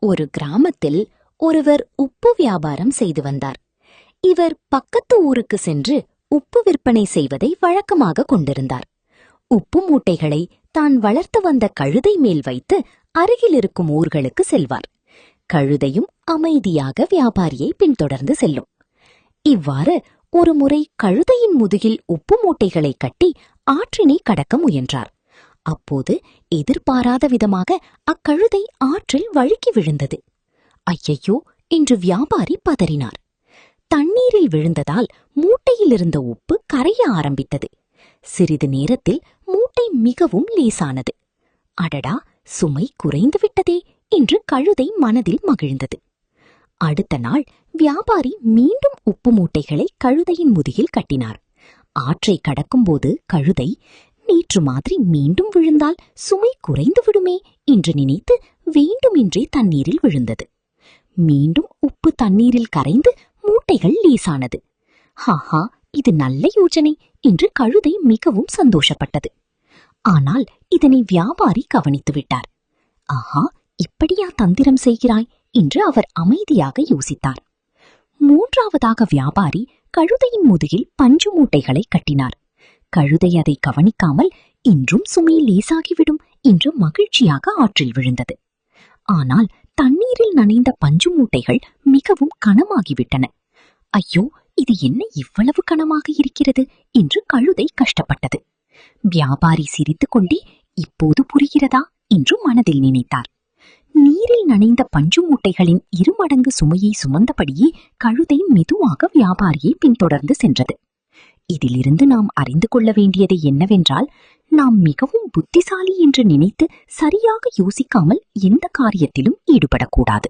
ஒரு கிராமத்தில் ஒருவர் உப்பு வியாபாரம் செய்து வந்தார். இவர் பக்கத்து ஊருக்கு சென்று உப்பு விற்பனை செய்வதை வழக்கமாக கொண்டிருந்தார். உப்பு மூட்டைகளை தான் வளர்த்து வந்த கழுதை மேல் வைத்து அருகில் இருக்கும் ஊர்களுக்கு செல்வார். கழுதையும் அமைதியாக வியாபாரியை பின்தொடர்ந்து செல்லும். இவ்வாறு ஒருமுறை கழுதையின் முதுகில் உப்பு மூட்டைகளை கட்டி ஆற்றினை கடக்க முயன்றார். அப்போது எதிர்பாராத விதமாக அக்கழுதை ஆற்றில் வழுக்கி விழுந்தது. ஐயையோ என்று வியாபாரி பதறினார். தண்ணீரில் விழுந்ததால் மூட்டையில் இருந்த உப்பு கரைய ஆரம்பித்தது. சிறிது நேரத்தில் மூட்டை மிகவும் லேசானது. அடடா, சுமை குறைந்து விட்டதே என்று கழுதை மனதில் மகிழ்ந்தது. அடுத்த நாள் வியாபாரி மீண்டும் உப்பு மூட்டைகளை கழுதையின் முதுகில் கட்டினார். ஆற்றை கடக்கும்போது கழுதை, நேற்று மாதிரி மீண்டும் விழுந்தால் சுமை குறைந்து விடுமே என்று நினைத்து வேண்டுமென்றே தண்ணீரில் விழுந்தது. மீண்டும் உப்பு தண்ணீரில் கரைந்து மூட்டைகள் லேசானது. ஹாஹா, இது நல்ல யோசனை என்று கழுதை மிகவும் சந்தோஷப்பட்டது. ஆனால் இதனை வியாபாரி கவனித்து விட்டார். ஆஹா, இப்படியா தந்திரம் செய்கிறாய் என்று அவர் அமைதியாக யோசித்தார். மூன்றாவதாக வியாபாரி கழுதையின் முதுகில் பஞ்சு மூட்டைகளை கட்டினார். கழுதை அதை கவனிக்காமல் இன்றும் சுமை லேசாகிவிடும் என்று மகிழ்ச்சியாக ஆற்றில் விழுந்தது. ஆனால் தண்ணீரில் நனைந்த பஞ்சு மூட்டைகள் மிகவும் கனமாகிவிட்டன. ஐயோ, இது என்ன இவ்வளவு கனமாக இருக்கிறது என்று கழுதை கஷ்டப்பட்டது. வியாபாரி சிரித்துக் கொண்டே, இப்போது புரிகிறதா என்று மனதில் நினைத்தார். நீரில் நனைந்த பஞ்சு மூட்டைகளின் 2 மடங்கு சுமையை சுமந்தபடியே கழுதை மெதுவாக வியாபாரியை பின்தொடர்ந்து சென்றது. இதிலிருந்து நாம் அறிந்து கொள்ள வேண்டியது என்னவென்றால், நாம் மிகவும் புத்திசாலி என்று நினைத்து சரியாக யோசிக்காமல் எந்த காரியத்திலும் ஈடுபடக்கூடாது.